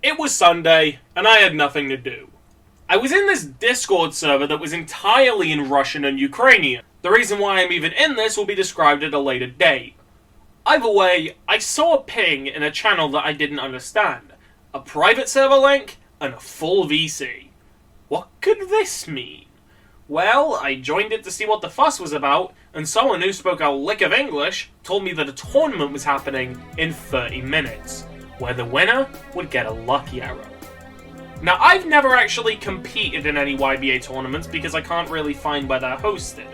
It was Sunday, and I had nothing to do. I was in this Discord server that was entirely in Russian and Ukrainian. The reason why I'm even in this will be described at a later date. Either way, I saw a ping in a channel that I didn't understand. A private server link, and a full VC. What could this mean? Well, I joined it to see what the fuss was about, and someone who spoke a lick of English told me that a tournament was happening in 30 minutes, where the winner would get a lucky arrow. Now, I've never actually competed in any YBA tournaments because I can't really find where they're hosted.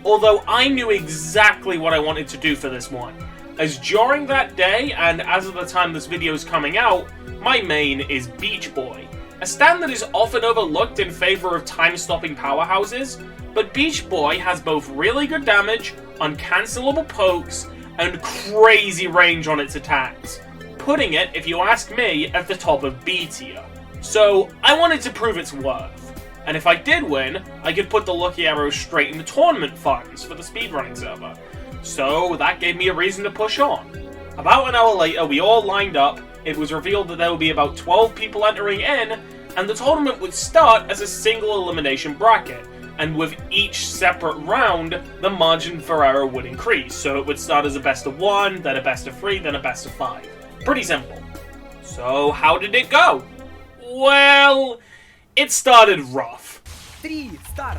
Although I knew exactly what I wanted to do for this one, as during that day, and as of the time this video is coming out, my main is Beach Boy, a stand that is often overlooked in favor of time-stopping powerhouses, but Beach Boy has both really good damage, uncancelable pokes, and crazy range on its attacks, putting it, if you ask me, at the top of B tier. So, I wanted to prove its worth, and if I did win, I could put the lucky arrow straight in the tournament funds for the speedrunning server. So, that gave me a reason to push on. About an hour later, we all lined up, it was revealed that there would be about 12 people entering in, and the tournament would start as a single elimination bracket, and with each separate round, the margin for error would increase, so it would start as a best of 1, then a best of 3, then a best of 5. Pretty simple. So, how did it go? Well, it started rough. 3, start!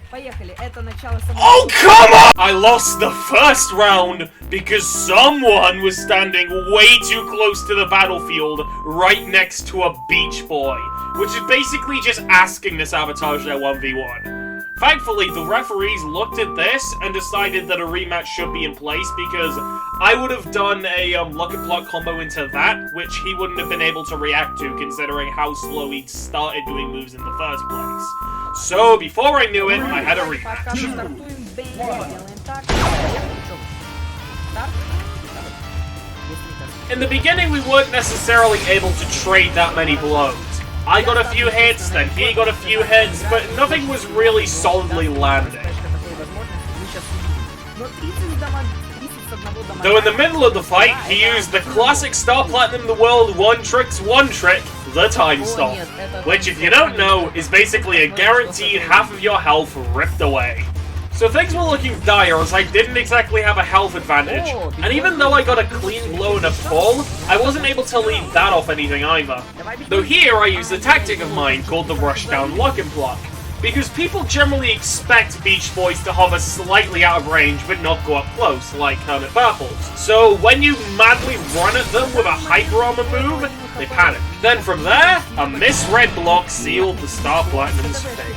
Поехали, это начало самого... Oh, come on! I lost the first round because someone was standing way too close to the battlefield right next to a Beach Boy, which is basically just asking to sabotage their 1v1. Thankfully, the referees looked at this and decided that a rematch should be in place because I would have done a luck and block combo into that, which he wouldn't have been able to react to considering how slow he started doing moves in the first place. So, before I knew it, I had a rematch. In the beginning, we weren't necessarily able to trade that many blows. I got a few hits, then he got a few hits, but nothing was really solidly landing. Though in the middle of the fight, he used the classic Star Platinum the World one trick, the Time Stop, which if you don't know, is basically a guaranteed half of your health ripped away. So things were looking dire as I didn't exactly have a health advantage, and even though I got a clean blow and a pull, I wasn't able to leave that off anything either. Though here I used a tactic of mine called the Rushdown Luck and Block, because people generally expect Beach Boys to hover slightly out of range but not go up close, like Hermit Purples. So when you madly run at them with a Hyper Armor move, they panic. Then from there, a misread block sealed the Star Platinum's fate.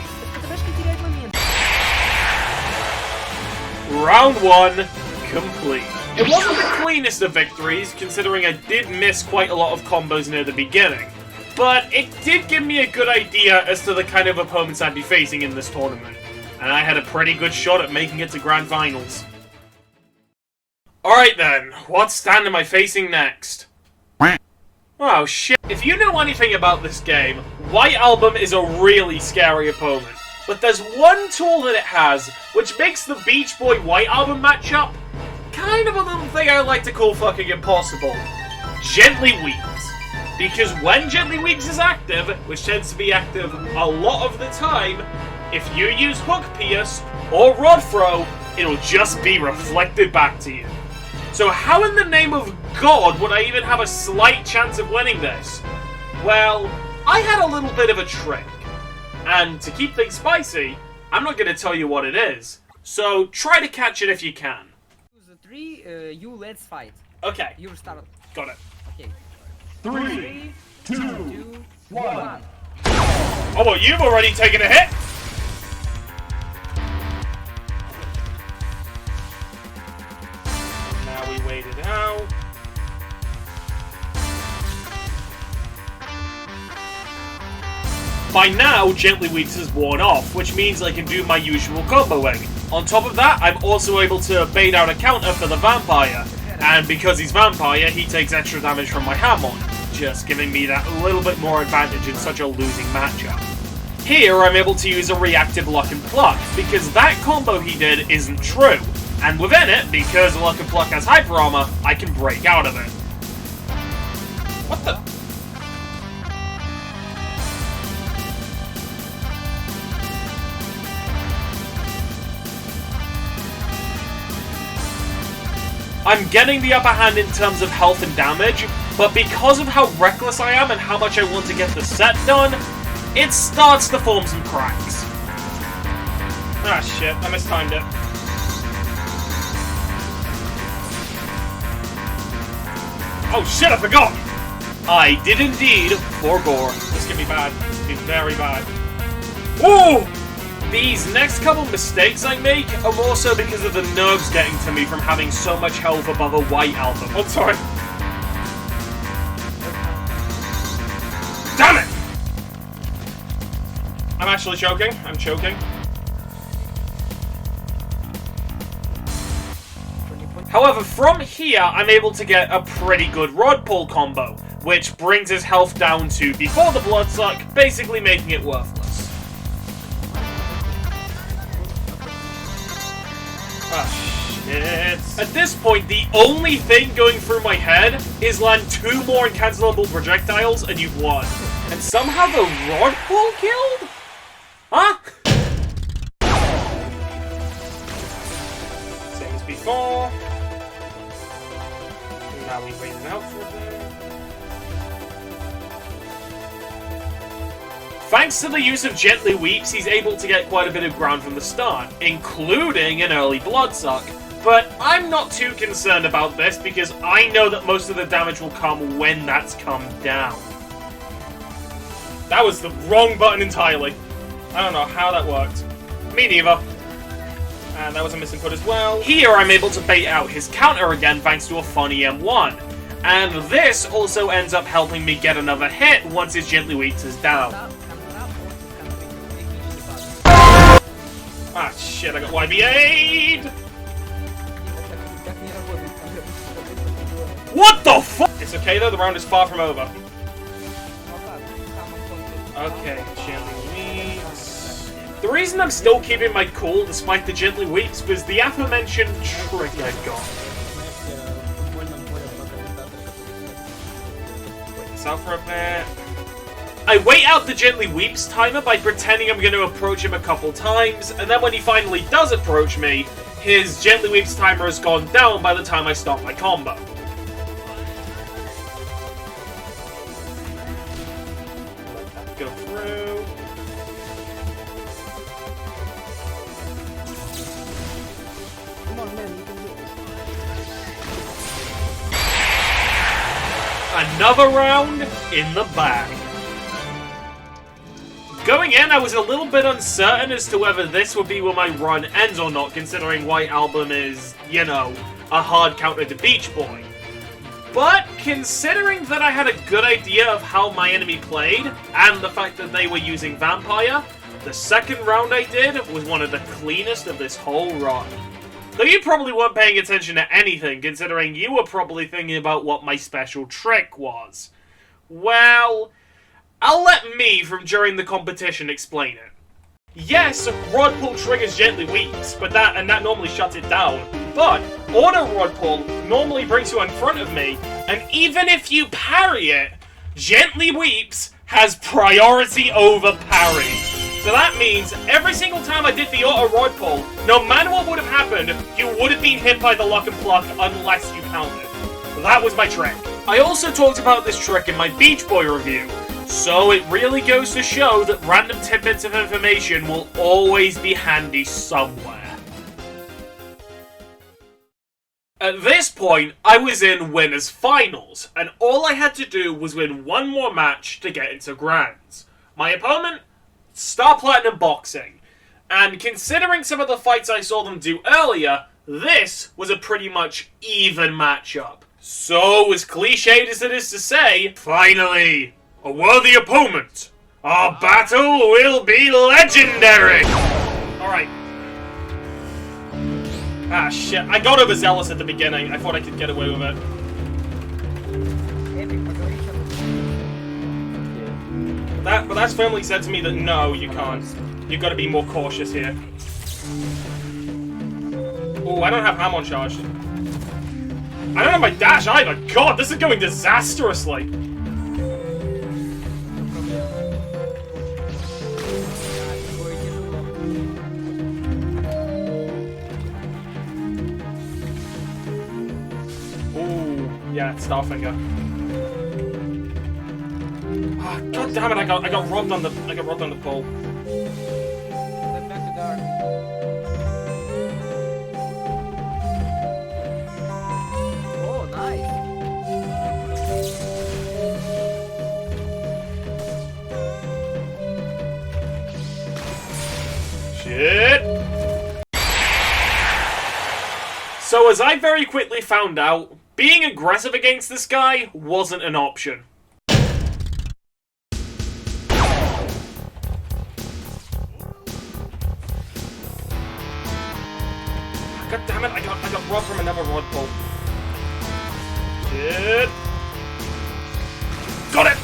Round 1, complete. It wasn't the cleanest of victories, considering I did miss quite a lot of combos near the beginning, but it did give me a good idea as to the kind of opponents I'd be facing in this tournament, and I had a pretty good shot at making it to Grand Finals. Alright then, what stand am I facing next? Oh shit, if you know anything about this game, White Album is a really scary opponent. But there's one tool that it has, which makes the Beach Boy White Album matchup kind of a little thing I like to call fucking impossible. Gently Weaves. Because when Gently Weaves is active, which tends to be active a lot of the time, if you use Hook Pierce or Rod Throw, it'll just be reflected back to you. So how in the name of God would I even have a slight chance of winning this? Well, I had a little bit of a trick. And to keep things spicy, I'm not going to tell you what it is. So try to catch it if you can. The 3, you let's fight. Okay. You start. Got it. Okay. 3, 2, 1. Oh, well, you've already taken a hit. Now we wait it out. By now, Gently Weaves is worn off, which means I can do my usual comboing. On top of that, I'm also able to bait out a counter for the Vampire, and because he's Vampire, he takes extra damage from my Hamm, just giving me that little bit more advantage in such a losing matchup. Here, I'm able to use a reactive Luck and Pluck, because that combo he did isn't true, and within it, because Luck and Pluck has Hyper Armor, I can break out of it. What the? I'm getting the upper hand in terms of health and damage, but because of how reckless I am and how much I want to get the set done, it starts to form some cracks. Ah shit, I mistimed it. Oh shit, I forgot! I did indeed forgore. This could be bad. This could be very bad. Ooh! These next couple mistakes I make are more so because of the nerves getting to me from having so much health above a white album. Oh, sorry. Damn it! I'm actually choking. I'm choking. However, from here, I'm able to get a pretty good rod pull combo, which brings his health down to before the bloodsuck, basically making it worthless. Ah, shit. At this point, the only thing going through my head is land 2 more incancelable projectiles and you've won. And somehow the rod pull killed? Huh? Same as before. Now we wait it out for a bit. Thanks to the use of Gently Weeps, he's able to get quite a bit of ground from the start, including an early bloodsuck. But I'm not too concerned about this because I know that most of the damage will come when that's come down. That was the wrong button entirely. I don't know how that worked. Me neither. And that was a misinput as well. Here I'm able to bait out his counter again thanks to a funny M1. And this also ends up helping me get another hit once his Gently Weeps is down. Ah shit, I got YBA'd! What the fuck? It's okay though, the round is far from over. Okay, Gently Weeps. The reason I'm still keeping my cool despite the Gently Weeps was the aforementioned trick I got. Wait this out for a bit. I wait out the Gently Weeps timer by pretending I'm going to approach him a couple times, and then when he finally does approach me, his Gently Weeps timer has gone down by the time I start my combo. Let that go through. Come on, man, you can do it. Another round in the bag. Going in, I was a little bit uncertain as to whether this would be where my run ends or not, considering White Album is, you know, a hard counter to Beach Boy. But, considering that I had a good idea of how my enemy played, and the fact that they were using Vampire, the second round I did was one of the cleanest of this whole run. Though you probably weren't paying attention to anything, considering you were probably thinking about what my special trick was. Well, I'll let me from during the competition explain it. Yes, Rod Pull triggers Gently Weeps, but that normally shuts it down. But Auto Rod Pull normally brings you in front of me, and even if you parry it, Gently Weeps has priority over parry. So that means every single time I did the Auto Rod Pull, no matter what would have happened, you would have been hit by the Luck and Pluck unless you countered. That was my trick. I also talked about this trick in my Beach Boy review. So it really goes to show that random tidbits of information will always be handy somewhere. At this point, I was in Winners Finals, and all I had to do was win one more match to get into Grands. My opponent? Star Platinum Boxing. And considering some of the fights I saw them do earlier, this was a pretty much even matchup. So, as cliched as it is to say, finally! A worthy opponent! Our battle will be legendary! Alright. Ah, shit. I got overzealous at the beginning. I thought I could get away with it. But that's firmly said to me that no, you can't. You've got to be more cautious here. Oh, I don't have Hamm on charged. I don't have my dash either. God, this is going disastrously. Yeah, Starfinger. Ah, God damn it! I got robbed on the pole. Step back to guard. Oh, nice. Shit! So as I very quickly found out, being aggressive against this guy wasn't an option. God damn it, I got robbed from another rod pull. Shit. Got it!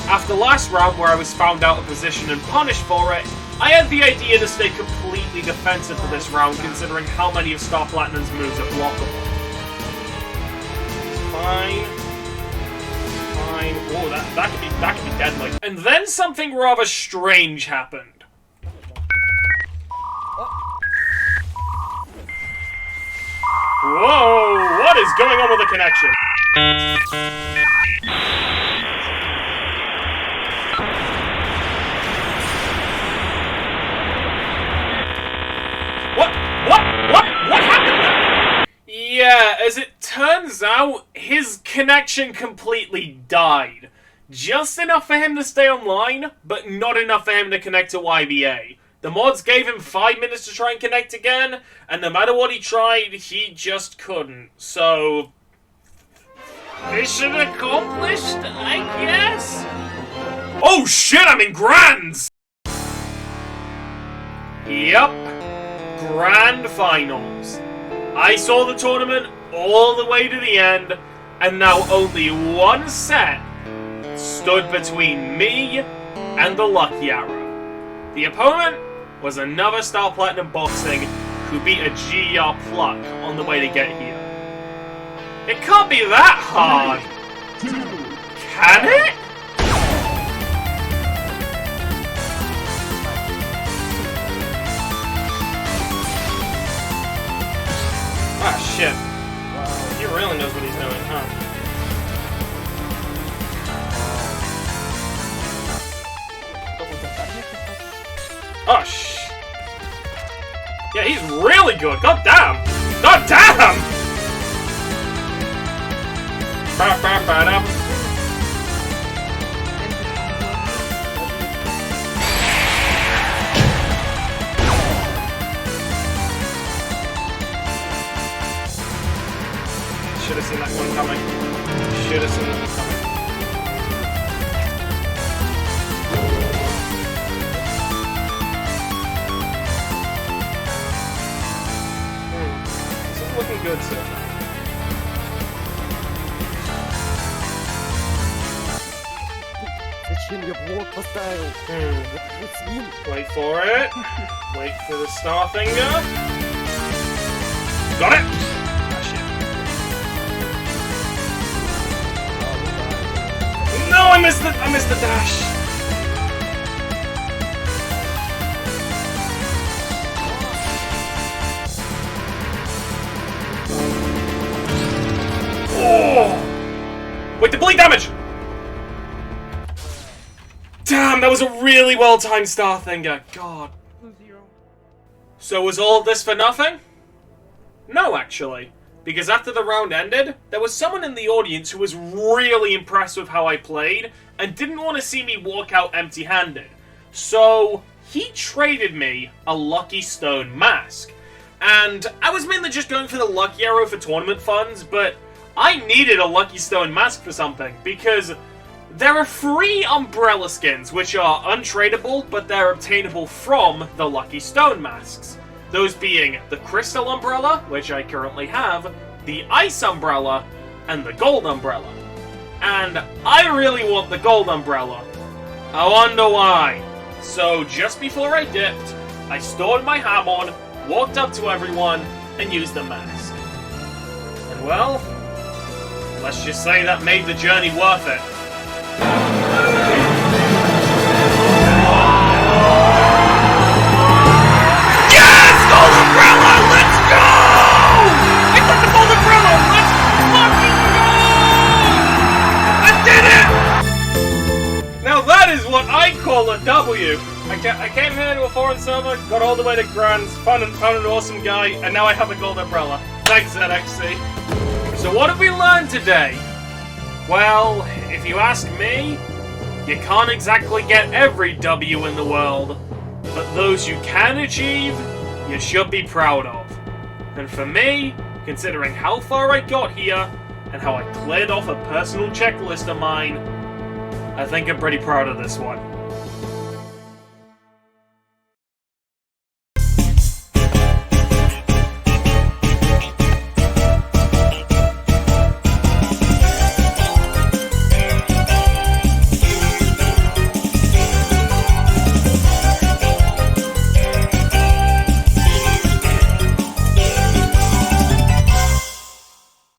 After last round where I was found out of position and punished for it, I had the idea to stay completely defensive for this round considering how many of Star Platinum's moves are blockable. Fine. Fine. Oh, that could be deadly. And then something rather strange happened. Whoa! What is going on with the connection? What happened there? Yeah, as it turns out, his connection completely died. Just enough for him to stay online, but not enough for him to connect to YBA. The mods gave him 5 minutes to try and connect again, and no matter what he tried, he just couldn't. So, mission accomplished, I guess? Oh shit, I'm in Grands! Yep, Grand Finals. I saw the tournament all the way to the end, and now only one set stood between me and the Lucky Arrow. The opponent was another Star Platinum Boxing who beat a GR Pluck on the way to get here. It can't be that hard! Can it? Ah, shit. Wow, he really knows what he's doing, huh? Oh, yeah, he's really good. God damn. God damn! Ba-ba-ba-da. Should have seen that one coming. Should have seen that one coming. Looking good, sir. Зачем я блок поставил? Wait for it. Wait for the star finger. Got it! Ah, shit. No, I missed the dash. Oh! Wait, the bleed damage! Damn, that was a really well-timed star thinger. God. So was all of this for nothing? No, actually. Because after the round ended, there was someone in the audience who was really impressed with how I played and didn't want to see me walk out empty-handed. So, he traded me a Lucky Stone mask. And I was mainly just going for the Lucky Arrow for tournament funds, but I needed a Lucky Stone mask for something, because there are free umbrella skins, which are untradeable, but they're obtainable from the Lucky Stone masks. Those being the Crystal Umbrella, which I currently have, the Ice Umbrella, and the Gold Umbrella. And I really want the Gold Umbrella. I wonder why. So just before I dipped, I stored my Hamm on, walked up to everyone, and used the mask. And well, let's just say that made the journey worth it. Yes! Gold Umbrella! Let's go! I took the Gold Umbrella! Let's fucking go! call a W. I came here to a foreign server, got all the way to Grand, found an awesome guy, and now I have a gold umbrella. Thanks, ZXC. So what have we learned today? Well, if you ask me, you can't exactly get every W in the world, but those you can achieve, you should be proud of. And for me, considering how far I got here, and how I cleared off a personal checklist of mine, I think I'm pretty proud of this one.